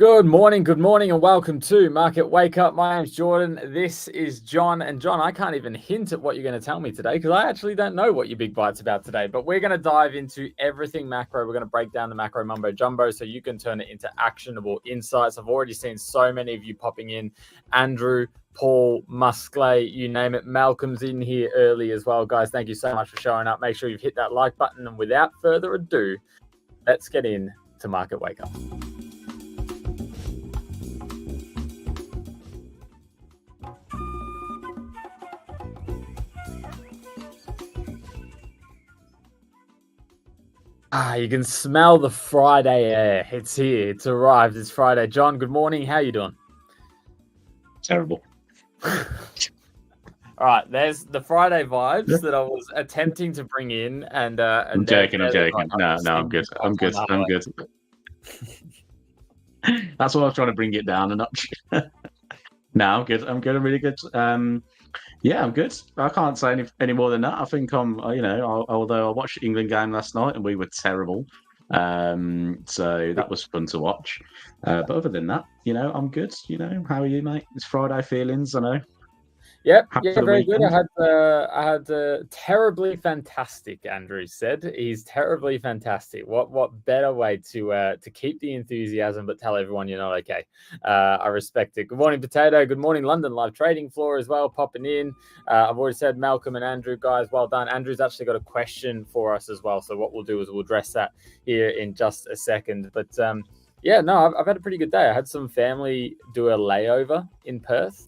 Good morning, and welcome to Market Wake Up. My name's Jordan. This is John. And John, I can't even hint at what you're going to tell me today because I actually don't know what your big bite's about today. But we're going to dive into everything macro. We're going to break down the macro mumbo jumbo so you can turn it into actionable insights. I've already seen so many of you popping in. Andrew, Paul, Musclay, you name it. Malcolm's in here early as well. Guys, thank you so much for showing up. Make sure you've hit that like button. And without further ado, let's get in to Market Wake Up. You can smell the Friday air. It's here. It's arrived. It's Friday. John, good morning. How you doing? Terrible. All right. There's the Friday vibes that I was attempting to bring in. And I'm joking. No, I'm good. I'm good. That's why I was trying to bring it down a notch. No, I'm good. I'm really good. Yeah, I'm good. I can't say any more than that. I think although I watched the England game last night and we were terrible. So that was fun to watch. But other than that, I'm good. How are you, mate? It's Friday feelings, I know. Yep, very good. I had terribly fantastic, Andrew said. He's terribly fantastic. What better way to keep the enthusiasm but tell everyone you're not okay. I respect it. Good morning, Potato. Good morning, London live trading floor as well, popping in. I've already said Malcolm and Andrew, guys, well done. Andrew's actually got a question for us as well. So what we'll do is we'll address that here in just a second. But I've had a pretty good day. I had some family do a layover in Perth.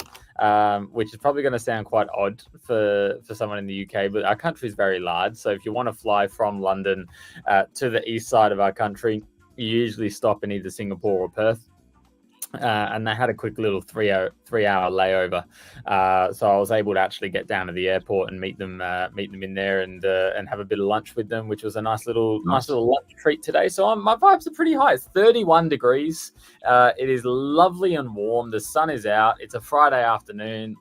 Which is probably going to sound quite odd for someone in the UK, but our country is very large. So if you want to fly from London to the east side of our country, you usually stop in either Singapore or Perth. And they had a quick little three-hour layover, so I was able to actually get down to the airport and meet them in there and have a bit of lunch with them, which was a nice little lunch treat today. So my vibes are pretty high. It's 31 degrees. It is lovely and warm. The sun is out. It's a Friday afternoon.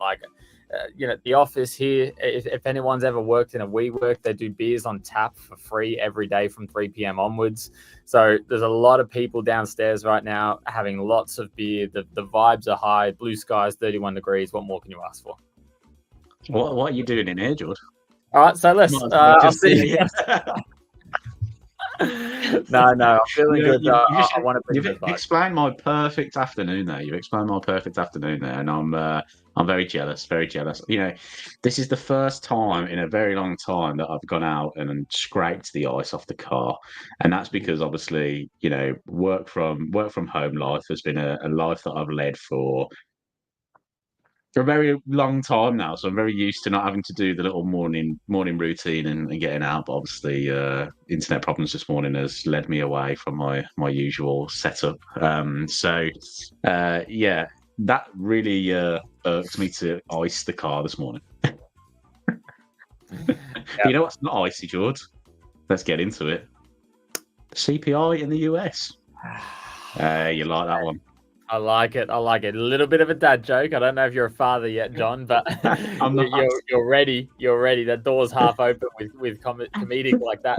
The office here, if anyone's ever worked in a WeWork, they do beers on tap for free every day from 3 p.m. onwards. So there's a lot of people downstairs right now having lots of beer. The vibes are high. Blue skies, 31 degrees. What more can you ask for? What are you doing in here, George? All right, so let's. I'll see. No, I'm feeling good. I want to bring You've explained my perfect afternoon there. And I'm very jealous. This is the first time in a very long time that I've gone out and scraped the ice off the car, and that's because obviously, work from home life has been a life that I've led for a very long time now, so I'm very used to not having to do the little morning routine and getting out. But obviously, internet problems this morning has led me away from my usual setup. That really irked me to ice the car this morning. Yeah. You know what's not icy, George? Let's get into it. CPI in the US. You like that one? I like it. A little bit of a dad joke. I don't know if you're a father yet, John, but you're ready. That door's half open with comedic like that.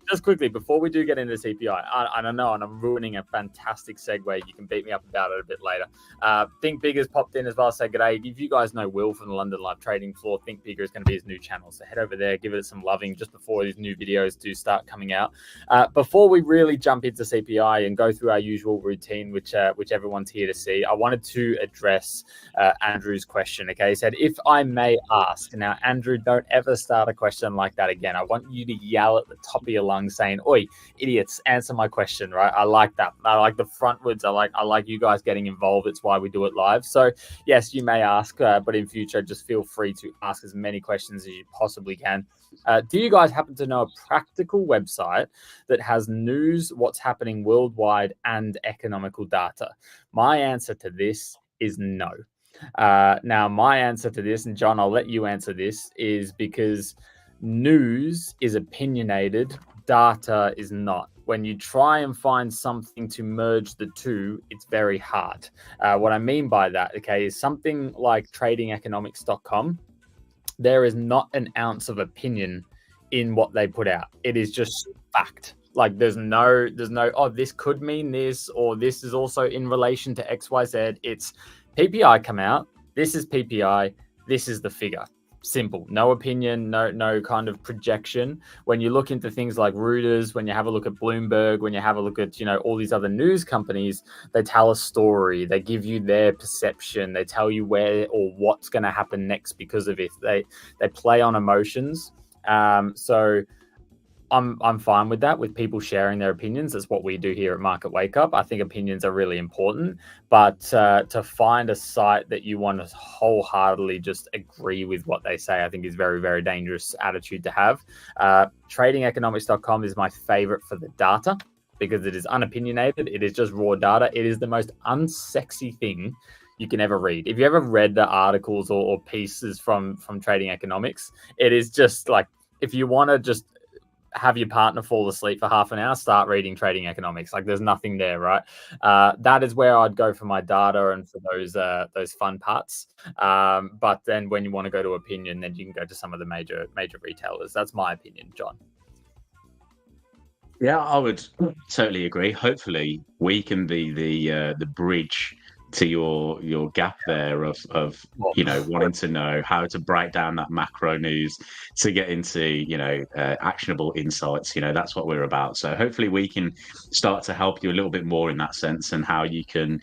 Just quickly, before we do get into CPI, I don't know, and I'm ruining a fantastic segue. You can beat me up about it a bit later. Think Bigger's popped in as well. Say g'day. If you guys know Will from the London live trading floor, Think Bigger is going to be his new channel. So head over there, give it some loving just before these new videos do start coming out. Before we really jump into CPI and go through our usual routine, which everyone's here to see, I wanted to address Andrew's question. Okay, he said, if I may ask. Now, Andrew, don't ever start a question like that again. I want you to yell at the top of your lungs saying, oi, idiots, answer my question, right? I like that. I like the frontwards. I like you guys getting involved. It's why we do it live. So yes, you may ask, but in future, just feel free to ask as many questions as you possibly can. Do you guys happen to know a practical website that has news, what's happening worldwide, and economical data? My answer to this is no. Now, my answer to this, and John, I'll let you answer this, is because news is opinionated, data is not. When you try and find something to merge the two, it's very hard. What I mean by that, okay, is something like tradingeconomics.com. There is not an ounce of opinion in what they put out. It is just fact. Like there's no, oh, this could mean this, or this is also in relation to XYZ. It's PPI come out. This is PPI. This is the figure. Simple. No opinion, no kind of projection. When you look into things like Reuters, when you have a look at Bloomberg, when you have a look at, all these other news companies, they tell a story, they give you their perception, they tell you where or what's going to happen next because of it. They play on emotions. So I'm fine with that, with people sharing their opinions. That's what we do here at Market Wake Up. I think opinions are really important, but to find a site that you want to wholeheartedly just agree with what they say, I think is very, very dangerous attitude to have. TradingEconomics.com is my favorite for the data because it is unopinionated. It is just raw data. It is the most unsexy thing you can ever read. If you ever read the articles or pieces from Trading Economics, it is just like, if you want to just have your partner fall asleep for half an hour, start reading Trading Economics. Like there's nothing there, right? That is where I'd go for my data and for those fun parts. But then when you want to go to opinion, then you can go to some of the major retailers. That's my opinion, John. Yeah, I would totally agree. Hopefully, we can be the bridge to your gap there of wanting to know how to break down that macro news to get into actionable insights. That's what we're about. So hopefully we can start to help you a little bit more in that sense, and how you can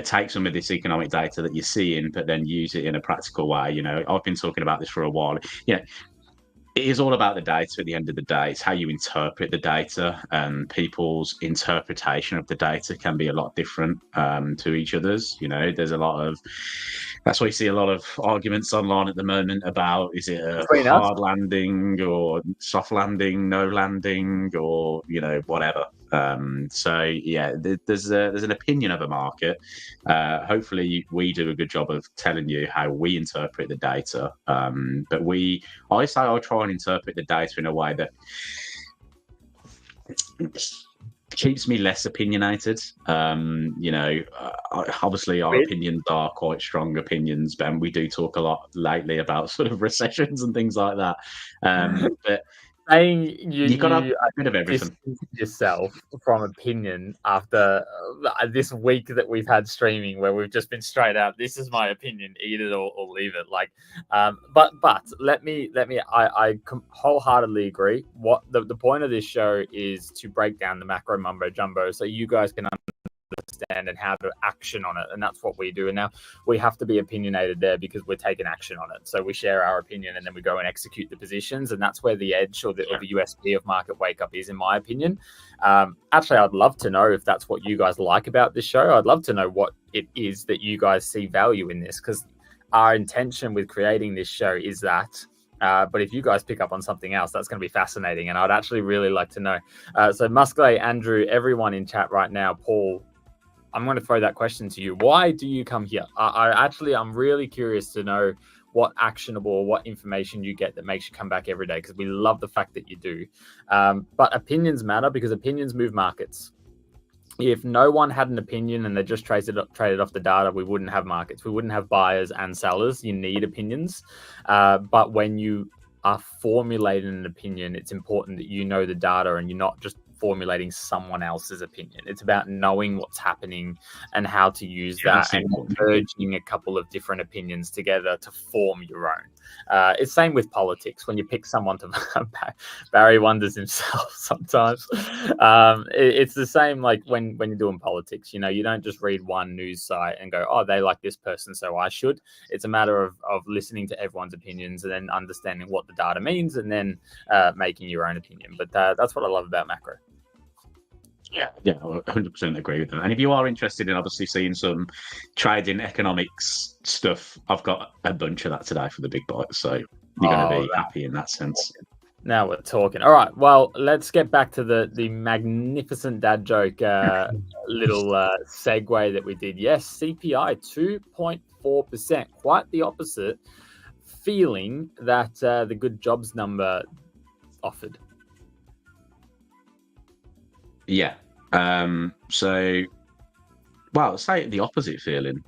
take some of this economic data that you're seeing but then use it in a practical way. I've been talking about this for a while. It is all about the data at the end of the day. It's how you interpret the data, and people's interpretation of the data can be a lot different to each other's. There's a lot of, that's why you see a lot of arguments online at the moment about, is it a hard landing or soft landing, no landing, or whatever. So yeah, there's an opinion of a market. Hopefully we do a good job of telling you how we interpret the data. But I try and interpret the data in a way that keeps me less opinionated. Obviously our opinions are quite strong opinions, Ben. We do talk a lot lately about sort of recessions and things like that. But saying you got a bit of everything yourself from opinion after this week that we've had streaming, where we've just been straight out, this is my opinion, eat it or leave it. Like but let me I wholeheartedly agree. What the point of this show is to break down the macro mumbo jumbo so you guys can understand and how to action on it, and that's what we do. And now we have to be opinionated there because we're taking action on it. So we share our opinion and then we go and execute the positions, and that's where the edge or the USP of Market Wake Up is, in my opinion. Actually, I'd love to know if that's what you guys like about this show. I'd love to know what it is that you guys see value in this, because our intention with creating this show is that. But if you guys pick up on something else, that's going to be fascinating, and I'd actually really like to know. So Musclay, Andrew, everyone in chat right now, Paul, I'm going to throw that question to you. Why do you come here? I'm really curious to know what actionable or what information you get that makes you come back every day, because we love the fact that you do. But opinions matter because opinions move markets. If no one had an opinion and they just traded off the data, we wouldn't have markets. We wouldn't have buyers and sellers. You need opinions. But when you are formulating an opinion, it's important that you know the data and you're not just formulating someone else's opinion. It's about knowing what's happening and how to use that, and merging a couple of different opinions together to form your own. It's same with politics. When you pick someone to Barry wonders himself sometimes. It's the same like when you're doing politics. You don't just read one news site and go, oh, they like this person, so I should. It's a matter of listening to everyone's opinions and then understanding what the data means, and then making your own opinion. But that's what I love about macro. Yeah, I 100% agree with that. And if you are interested in obviously seeing some trading economics stuff, I've got a bunch of that today for the big bites. So you're going to be happy in that sense. Now we're talking. All right. Well, let's get back to the magnificent dad joke little segue that we did. Yes, CPI 2.4%. Quite the opposite feeling that the good jobs number offered. Yeah. Say the opposite feeling.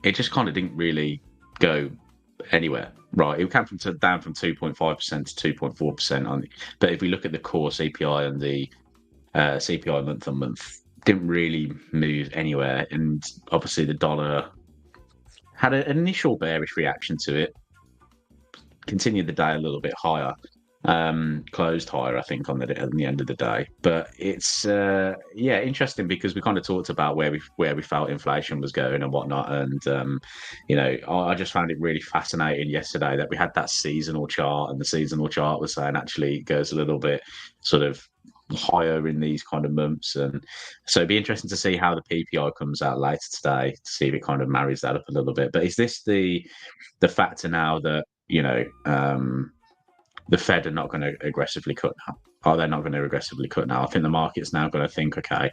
It just kind of didn't really go anywhere. Right. It came down from 2.5% to 2.4% on. But if we look at the core CPI and the CPI month on month didn't really move anywhere, and obviously the dollar had an initial bearish reaction to it, continued the day a little bit higher, closed higher, I think, at the end of the day. But it's interesting because we kind of talked about where we felt inflation was going and whatnot, and I just found it really fascinating yesterday that we had that seasonal chart, and the seasonal chart was saying actually it goes a little bit sort of higher in these kind of months, and so it'd be interesting to see how the PPI comes out later today to see if it kind of marries that up a little bit. But is this the factor now that the Fed are not going to aggressively cut now? Are they not going to aggressively cut now? I think the market's now going to think, okay,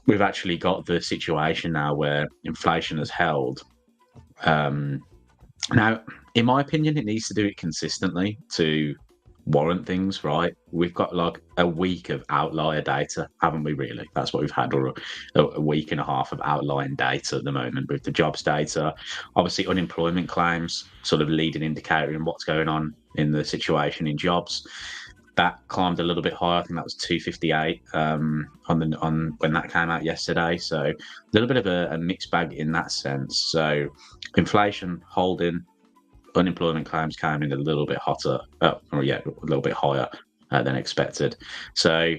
we've actually got the situation now where inflation has held. Now, in my opinion, it needs to do it consistently to warrant things, right? We've got like a week of outlier data, haven't we, really? That's what we've had, or a week and a half of outlying data at the moment with the jobs data. Obviously, unemployment claims, sort of leading indicator in what's going on in the situation in jobs. That climbed a little bit higher. I think that was 258 on when that came out yesterday. So a little bit of a mixed bag in that sense. So inflation holding, unemployment claims came in a little bit hotter, a little bit higher than expected. So,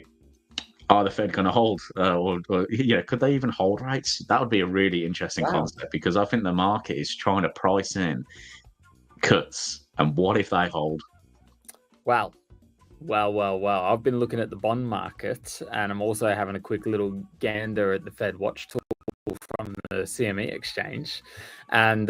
are the Fed going to hold, or could they even hold rates? That would be a really interesting concept, because I think the market is trying to price in cuts. And what if they hold? Wow. I've been looking at the bond market, and I'm also having a quick little gander at the Fed Watch tool from the CME exchange, and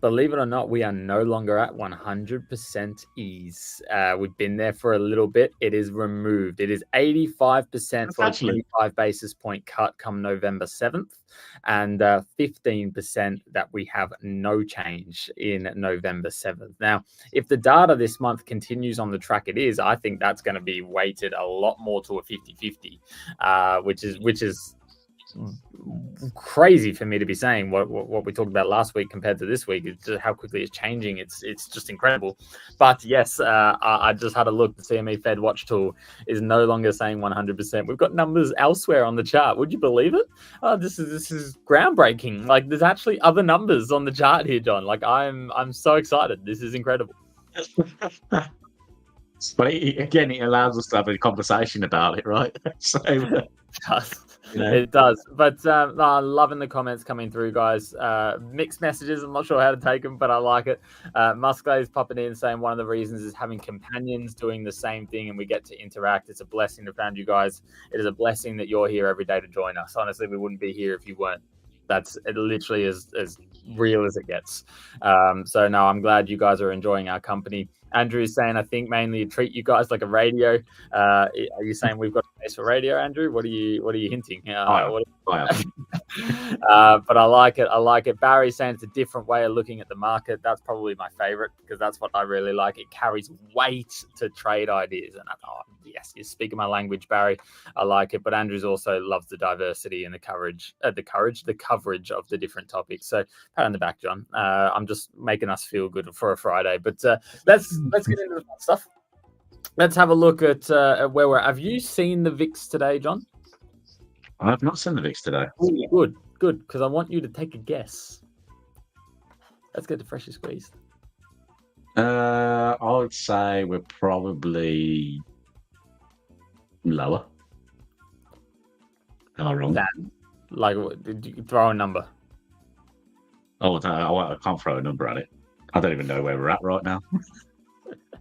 believe it or not, we are no longer at 100% ease. We've been there for a little bit. It is removed. It is 85% for a 25 basis point cut come November 7th, and 15% that we have no change in November 7th. Now, if the data this month continues on the track it is, I think that's going to be weighted a lot more to a 50-50, which is crazy for me to be saying what we talked about last week compared to this week. It's just how quickly it's changing. It's just incredible. But yes, I just had a look. The CME Fed Watch tool is no longer saying 100%. We've got numbers elsewhere on the chart. Would you believe it? This is groundbreaking. Like, there's actually other numbers on the chart here, John. Like, I'm so excited. This is incredible. But again, it allows us to have a conversation about it, right? So it does. But loving the comments coming through, guys. Mixed messages. I'm not sure how to take them, but I like it. Musclay is popping in saying one of the reasons is having companions doing the same thing, and we get to interact. It's a blessing to find you guys. It is a blessing that you're here every day to join us. Honestly, we wouldn't be here if you weren't. That's it, literally as real as it gets. So no, I'm glad you guys are enjoying our company. Andrew is saying, I think mainly treat you guys like a radio. Are you saying we've got a place for radio, Andrew? What are you hinting? But I like it. I like it. Barry's saying it's a different way of looking at the market. That's probably my favorite, because that's what I really like. It carries weight to trade ideas. And yes, you're speaking my language, Barry. I like it. But Andrews also loves the diversity and the coverage of the different topics. So pat on the back, John. I'm just making us feel good for a Friday. But let's get into the fun stuff. Let's have a look at where we're at. Have you seen the VIX today, John? I have not seen the VIX today. Ooh, good, because I want you to take a guess. Let's get the freshly squeezed. I would say we're probably lower. Am I wrong? Like, did you throw a number? Oh, I can't throw a number at it. I don't even know where we're at right now.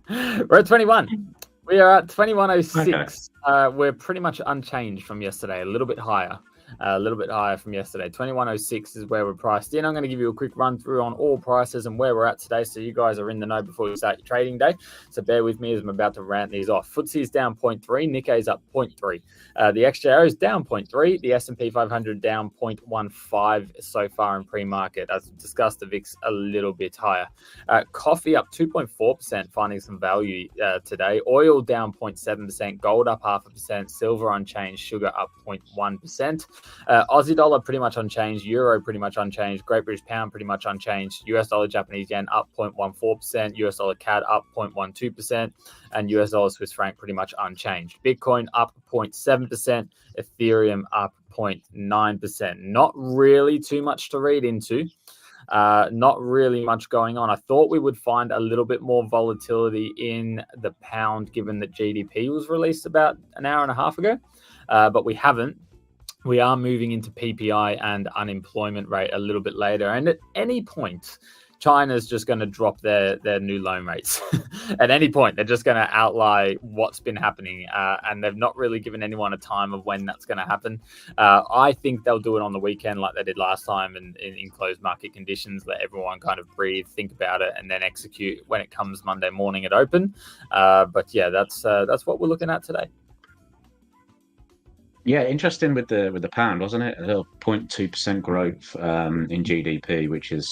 We're at 21. We are at 21.06. Okay. We're pretty much unchanged from yesterday, a little bit higher. From yesterday. 21.06 is where we're priced in. I'm going to give you a quick run through on all prices and where we're at today, so you guys are in the know before you start your trading day. So bear with me as I'm about to rant these off. FTSE is down 0.3. Nikkei's up 0.3. The XJR is down 0.3. The S&P 500 down 0.15 so far in pre-market. As discussed, the VIX a little bit higher. Coffee up 2.4%, finding some value today. Oil down 0.7%. Gold up 0.5%, silver unchanged, sugar up 0.1%. Aussie dollar pretty much unchanged, euro pretty much unchanged, Great British pound pretty much unchanged, US dollar Japanese yen up 0.14%, US dollar CAD up 0.12%, and US dollar Swiss franc pretty much unchanged. Bitcoin up 0.7%, Ethereum up 0.9%. Not really too much to read into. Not really much going on. I thought we would find a little bit more volatility in the pound, given that GDP was released about an hour and a half ago, but we haven't. We are moving into PPI and unemployment rate a little bit later. And at any point, China's just going to drop their new loan rates. At any point, they're just going to outlie what's been happening. And they've not really given anyone a time of when that's going to happen. I think they'll do it on the weekend like they did last time in closed market conditions, let everyone kind of breathe, think about it, and then execute when it comes Monday morning at open. But yeah, that's what we're looking at today. Yeah, interesting with the pound, wasn't it? A little 0.2% growth in GDP, which is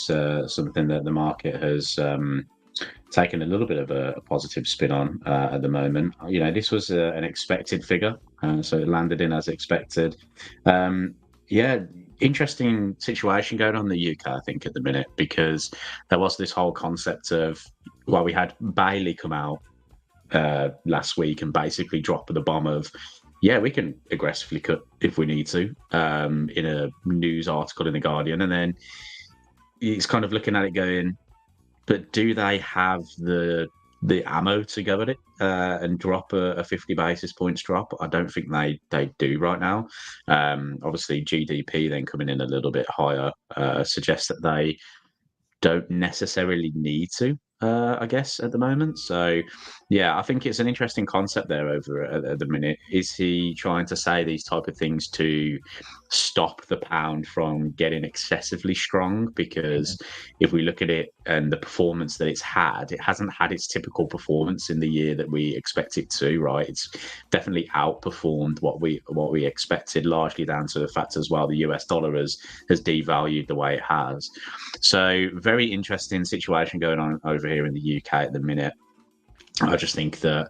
something that the market has taken a little bit of a positive spin on at the moment. This was an expected figure, so it landed in as expected. Yeah, interesting situation going on in the UK, I think, at the minute, because there was this whole concept of, well, we had Bailey come out last week and basically drop the bomb of, yeah, we can aggressively cut if we need to, in a news article in The Guardian. And then he's kind of looking at it going, but do they have the ammo to go at it and drop a 50 basis points drop? I don't think they do right now. Obviously, GDP then coming in a little bit higher suggests that they don't necessarily need to, I guess, at the moment. So, yeah, I think it's an interesting concept there over at the minute. Is he trying to say these type of things to stop the pound from getting excessively strong? Because if we look at it and the performance that it's had, it hasn't had its typical performance in the year that we expect it to, right? It's definitely outperformed what we expected, largely down to the fact as well the US dollar has devalued the way it has. So very interesting situation going on over here in the UK at the minute. I just think that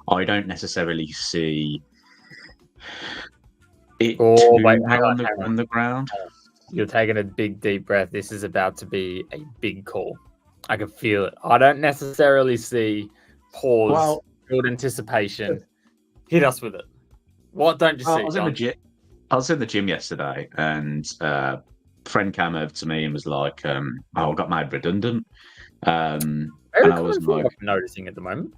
I don't necessarily see it on the ground. You're taking a big, deep breath. This is about to be a big call. I can feel it. I don't necessarily see pause, build anticipation. Hit us with it. What don't you see? I was in the gym yesterday, and a friend came over to me and was like, I got made redundant. And I was like, noticing at the moment.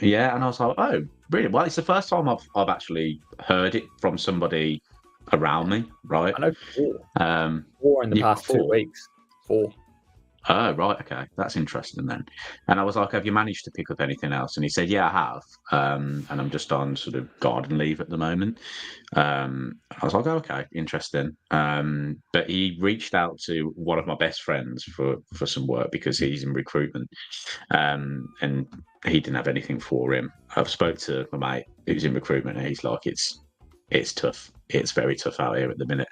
Yeah, and I was like, oh, really? Well, it's the first time I've actually heard it from somebody around me, right? I know four in the past 2 weeks. 4. Oh, right, okay, that's interesting then. And I was like, have you managed to pick up anything else? And he said, yeah, I have, and I'm just on sort of garden leave at the moment. I was like, oh, okay, interesting. But he reached out to one of my best friends for some work because he's in recruitment, and he didn't have anything for him. I've spoke to my mate who's in recruitment, and he's like, it's tough. It's very tough out here at the minute.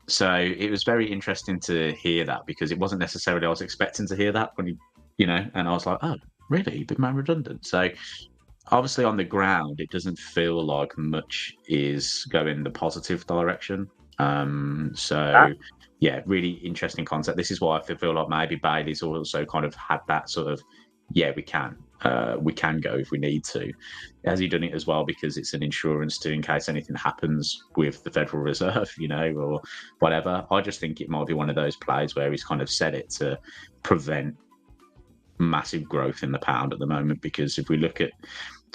So it was very interesting to hear that, because it wasn't necessarily I was expecting to hear that when and I was like, oh, really? You've been made redundant? So obviously on the ground, it doesn't feel like much is going the positive direction. Yeah, really interesting concept. This is why I feel like maybe Bailey's also kind of had that sort of, yeah, we can go if we need to. Has he done it as well because it's an insurance in case anything happens with the Federal Reserve, or whatever? I just think it might be one of those plays where he's kind of said it to prevent massive growth in the pound at the moment, because if we look at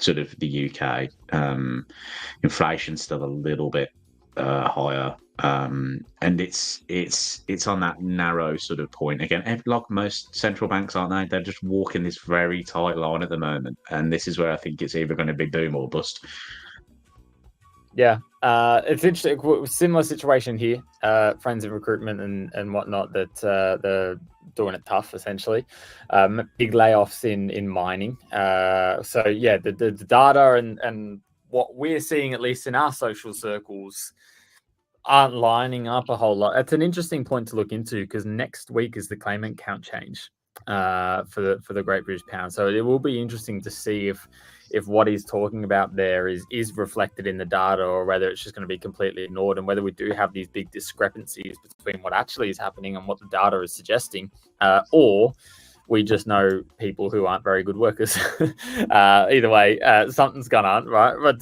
sort of the UK, inflation's still a little bit higher, and it's on that narrow sort of point again. Like most central banks, aren't they? They're just walking this very tight line at the moment, and this is where I think it's either going to be boom or bust. Yeah, it's interesting. Similar situation here. Friends in recruitment and whatnot that they're doing it tough, essentially. Big layoffs in mining. So yeah, the data and what we're seeing, at least in our social circles, aren't lining up a whole lot. It's an interesting point to look into, because next week is the claimant count change for the Great British Pound. So it will be interesting to see if if what he's talking about there is reflected in the data, or whether it's just going to be completely ignored, and whether we do have these big discrepancies between what actually is happening and what the data is suggesting, or we just know people who aren't very good workers. Either way, something's gone on, right? But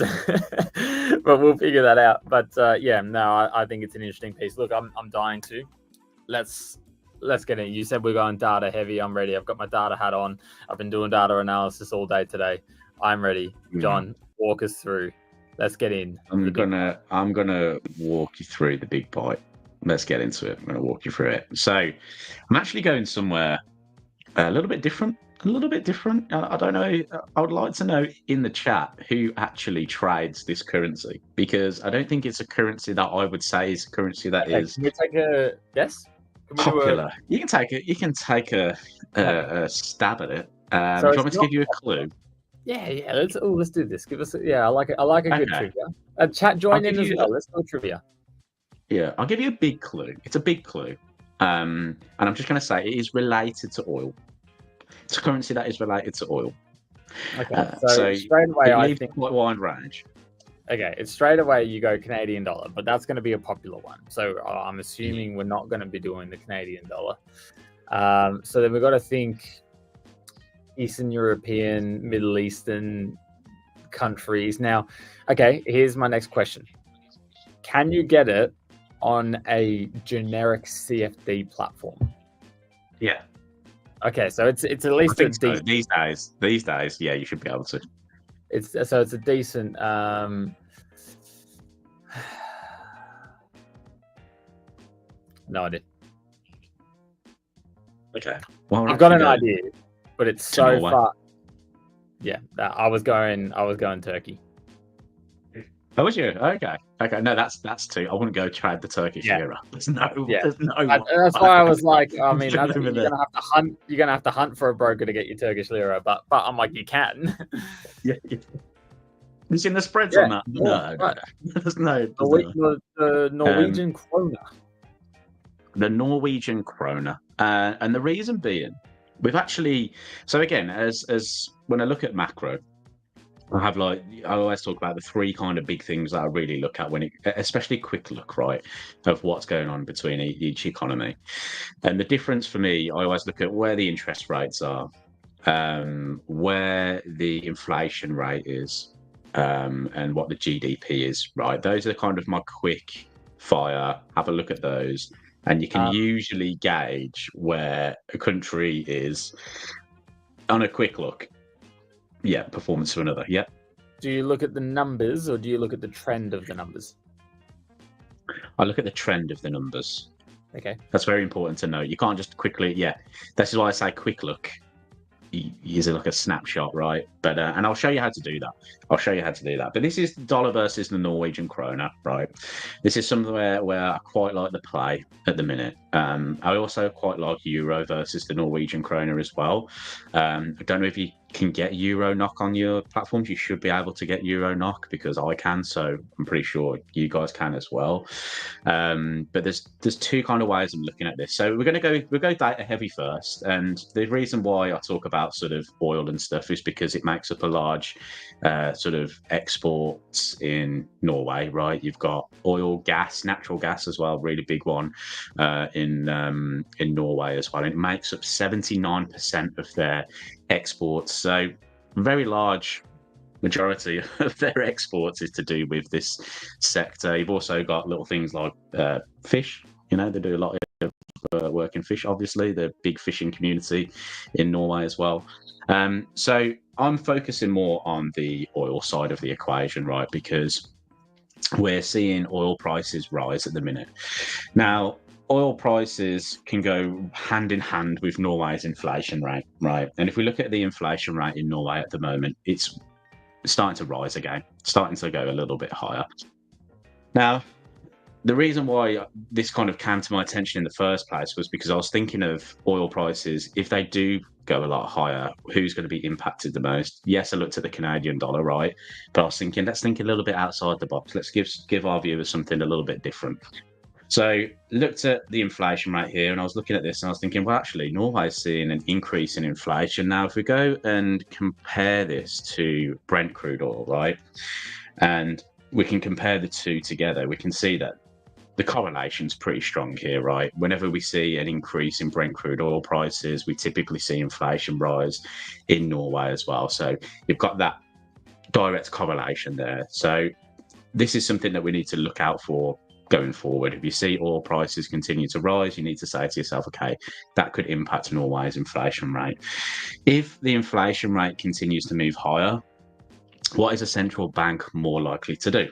but we'll figure that out. But I think it's an interesting piece. Look, I'm dying to. Let's get in. You said we're going data heavy. I'm ready. I've got my data hat on. I've been doing data analysis all day today. I'm ready. John, walk us through. Let's get in. I'm gonna walk you through the big bite. Let's get into it. I'm gonna walk you through it. So I'm actually going somewhere a little bit different. I don't know. I would like to know in the chat who actually trades this currency, because I don't think it's a currency that I would say is a currency that is. Can we take a guess? Popular. You can take it. You can take a stab at it. Do you want me to give you a clue? Yeah. Let's do this. Give us. I like it. I like a good trivia. Chat join in as well. Let's go trivia. Yeah, I'll give you a big clue. It's a big clue. And I'm just going to say it is related to oil. It's a currency that is related to oil. Okay, so straight away, I think quite wide range. Okay, it's straight away you go Canadian dollar, but that's going to be a popular one. So I'm assuming we're not going to be doing the Canadian dollar. So then we've got to think Eastern European, Middle Eastern countries. Now, okay, here's my next question. Can you get it on a generic CFD platform? Yeah. Okay, so it's at least a decent... These days, yeah, you should be able to. It's a decent. No idea. Okay. Well, I've got an idea, but it's so far. Yeah, I was going Turkey. Oh, was you? Okay. No, that's two. I wouldn't go trade the Turkish lira. There's no. That's why I was like, I mean, you're gonna have to hunt. You're gonna have to hunt for a broker to get your Turkish lira, but I'm like, you can. Yeah. You seen the spreads on that? No. There's no. The Norwegian krona. The Norwegian krona, and the reason being, we've actually. So again, as when I look at macro. I always talk about the three kind of big things that I really look at especially quick look, right, of what's going on between each economy. And the difference for me, I always look at where the interest rates are, where the inflation rate is, and what the GDP is, right? Those are kind of my quick fire. Have a look at those. And you can usually gauge where a country is on a quick look. Yeah, performance to another. Yeah. Do you look at the numbers, or do you look at the trend of the numbers? I look at the trend of the numbers. Okay. That's very important to know. You can't just quickly. Yeah, this is why I say quick look. Use it like a snapshot, right? But and I'll show you how to do that. But this is dollar versus the Norwegian krona, right? This is somewhere where I quite like the play at the minute. I also quite like euro versus the Norwegian krona as well. I don't know if you can get euro knock on your platforms. You should be able to get euro knock, because I can, so I'm pretty sure you guys can as well. But there's two kind of ways of looking at this. So we'll go data heavy first, and the reason why I talk about sort of oil and stuff is because it makes up a large sort of exports in Norway, right? You've got oil, gas, natural gas as well, really big one in Norway as well. And it makes up 79% of their exports. So very large majority of their exports is to do with this sector. You've also got little things like fish. They do a lot of work in fish, obviously. The big fishing community in Norway as well. So I'm focusing more on the oil side of the equation, right? Because we're seeing oil prices rise at the minute. Now, oil prices can go hand in hand with Norway's inflation rate, right? And if we look at the inflation rate in Norway at the moment, it's starting to rise again, starting to go a little bit higher. Now, the reason why this kind of came to my attention in the first place was because I was thinking of oil prices. If they do go a lot higher, who's going to be impacted the most? Yes, I looked at the Canadian dollar, right? But I was thinking, let's think a little bit outside the box. Let's give our viewers something a little bit different. So looked at the inflation rate here, and I was looking at this and I was thinking, well, actually, Norway's seeing an increase in inflation. Now, if we go and compare this to Brent crude oil, right, and we can compare the two together, we can see that the correlation's pretty strong here, right? Whenever we see an increase in Brent crude oil prices, we typically see inflation rise in Norway as well. So you've got that direct correlation there. So this is something that we need to look out for going forward. If you see oil prices continue to rise, you need to say to yourself, okay, that could impact Norway's inflation rate. If the inflation rate continues to move higher, what is a central bank more likely to do?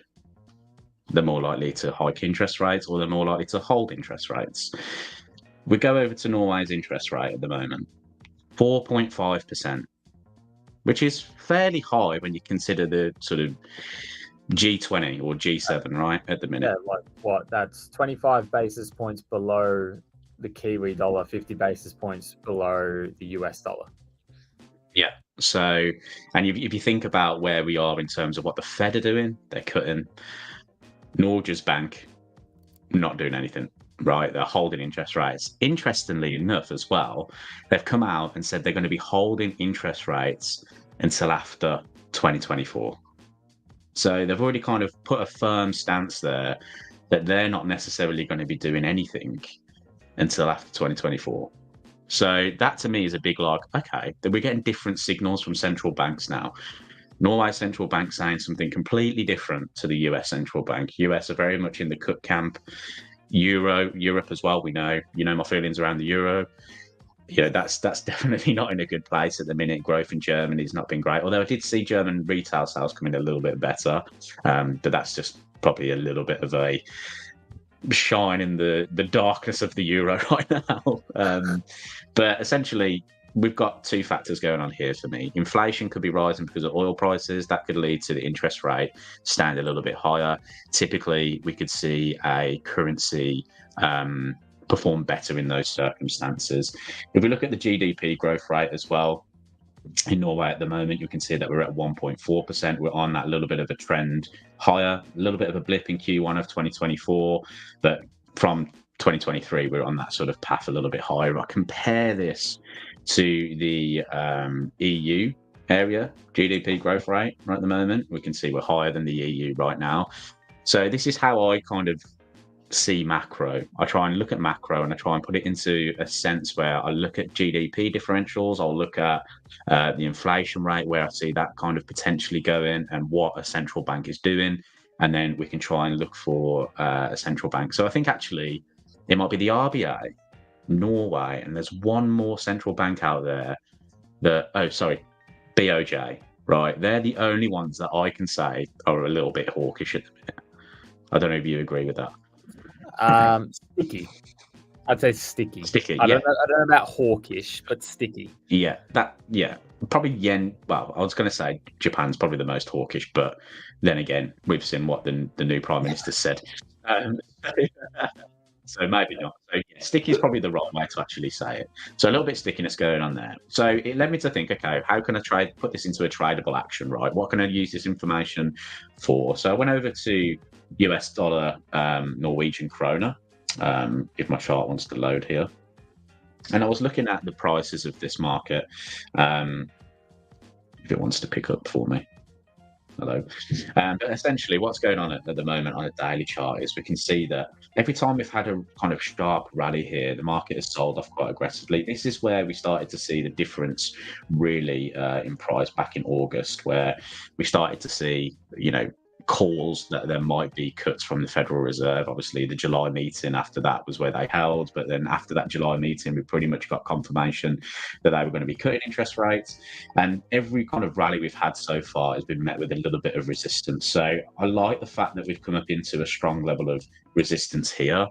They're more likely to hike interest rates, or they're more likely to hold interest rates. We go over to Norway's interest rate at the moment, 4.5%, which is fairly high when you consider the sort of G20 or G7, right, at the minute. Yeah, like what? That's 25 basis points below the Kiwi dollar, 50 basis points below the US dollar. Yeah. So, and if you think about where we are in terms of what the Fed are doing, they're cutting. Norges Bank not doing anything, right? They're holding interest rates. Interestingly enough, as well, they've come out and said they're going to be holding interest rates until after 2024. So they've already kind of put a firm stance there that they're not necessarily going to be doing anything until after 2024. So that to me is a big like, okay, that we're getting different signals from central banks now. Norway central bank saying something completely different to the US central bank. US are very much in the cut camp. Europe as well. We know, my feelings around the euro. That's definitely not in a good place at the minute. Growth in Germany has not been great. Although I did see German retail sales coming a little bit better, but that's just probably a little bit of a shine in the darkness of the euro right now. But essentially, we've got two factors going on here for me. Inflation could be rising because of oil prices. That could lead to the interest rate stand a little bit higher. Typically, we could see a currency perform better in those circumstances. If we look at the GDP growth rate as well, in Norway at the moment, you can see that we're at 1.4%. We're on that little bit of a trend higher, a little bit of a blip in Q1 of 2024, but from 2023, we're on that sort of path a little bit higher. I compare this to the EU area GDP growth rate right at the moment. We can see we're higher than the EU right now. So this is how I kind of see macro. I try and look at macro and I try and put it into a sense where I look at GDP differentials. I'll look at the inflation rate, where I see that kind of potentially going, and what a central bank is doing. And then we can try and look for a central bank. So I think actually it might be the RBA, Norway, and there's one more central bank out there BOJ, right? They're the only ones that I can say are a little bit hawkish at the minute. I don't know if you agree with that. Sticky. I'd say sticky. Sticky. I don't know about hawkish, but sticky. Yeah, probably yen. Well, I was going to say Japan's probably the most hawkish, but then again, we've seen what the new prime minister said. So maybe not. So yeah, sticky is probably the right way to actually say it. So a little bit stickiness going on there. So it led me to think, okay, how can I put this into a tradable action, right? What can I use this information for? So I went over to US dollar, Norwegian kroner, if my chart wants to load here. And I was looking at the prices of this market, if it wants to pick up for me. Hello. But essentially what's going on at the moment on a daily chart is we can see that every time we've had a kind of sharp rally here, the market has sold off quite aggressively. This is where we started to see the difference really in price back in August, where we started to see, calls that there might be cuts from the Federal Reserve. Obviously, the July meeting after that was where they held, but then after that July meeting, we pretty much got confirmation that they were going to be cutting interest rates. And every kind of rally we've had so far has been met with a little bit of resistance. So I like the fact that we've come up into a strong level of resistance here.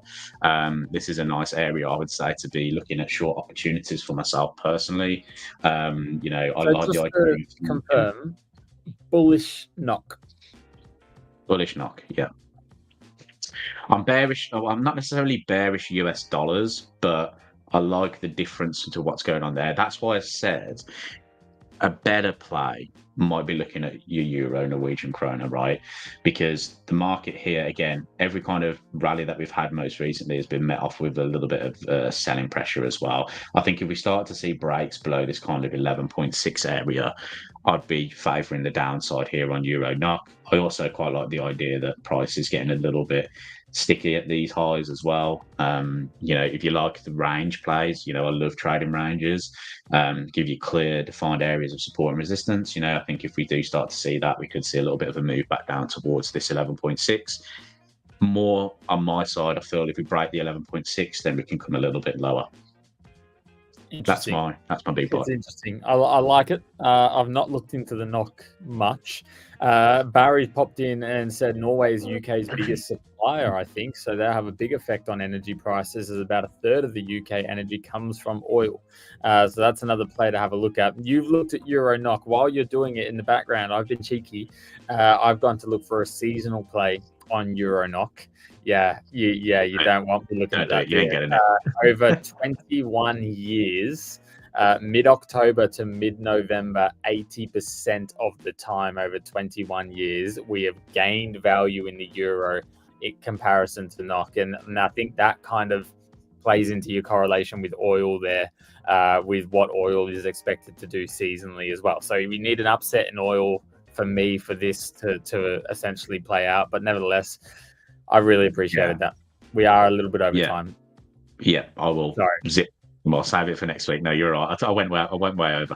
This is a nice area, I would say, to be looking at short opportunities for myself personally. I like the idea. Confirm, bullish knock. Bullish knock, yeah. I'm bearish. I'm not necessarily bearish US dollars, but I like the difference to what's going on there. That's why I said a better play might be looking at your euro, Norwegian krona, right? Because the market here, again, every kind of rally that we've had most recently has been met off with a little bit of selling pressure as well. I think if we start to see breaks below this kind of 11.6 area, I'd be favouring the downside here on euro NOK. I also quite like the idea that price is getting a little bit sticky at these highs as well. If you like the range plays, I love trading ranges, give you clear defined areas of support and resistance. I think if we do start to see that, we could see a little bit of a move back down towards this 11.6. More on my side, I feel if we break the 11.6, then we can come a little bit lower. That's my big buy. It's interesting. I like it. I've not looked into the NOK much. Barry popped in and said Norway is UK's biggest supplier, I think. So they have a big effect on energy prices, as about a third of the UK energy comes from oil. So that's another play to have a look at. You've looked at Euro NOK. While you're doing it in the background, I've been cheeky. I've gone to look for a seasonal play on Euro NOK. You don't want me looking at that. You ain't getting it. Over 21 years, mid-October to mid-November, 80% of the time over 21 years, we have gained value in the euro in comparison to NOK. And I think that kind of plays into your correlation with oil there, with what oil is expected to do seasonally as well. So we need an upset in oil for me for this to essentially play out. But nevertheless, I really appreciated that. We are a little bit over time. Yeah, I will. Sorry. I'll save it for next week. No, you're right. I went way over.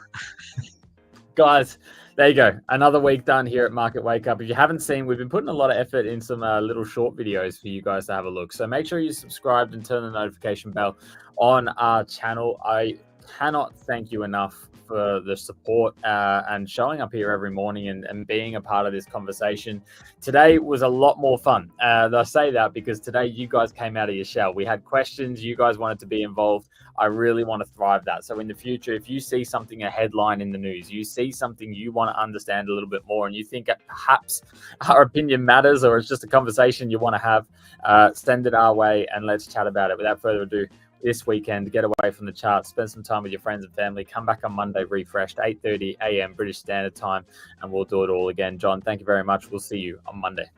Guys, there you go. Another week done here at Market Wake Up. If you haven't seen, we've been putting a lot of effort in some little short videos for you guys to have a look. So make sure you subscribed and turn the notification bell on our channel. I cannot thank you enough for the support and showing up here every morning and being a part of this conversation. Today was a lot more fun. I say that because today you guys came out of your shell. We had questions. You guys wanted to be involved. I really want to thrive that. So in the future, if you see something, a headline in the news, you see something you want to understand a little bit more, and you think that perhaps our opinion matters or it's just a conversation you want to have, send it our way and let's chat about it. Without further ado, this weekend, get away from the charts, spend some time with your friends and family, come back on Monday refreshed, 8:30 a.m. British Standard Time, and we'll do it all again. John, thank you very much. We'll see you on Monday.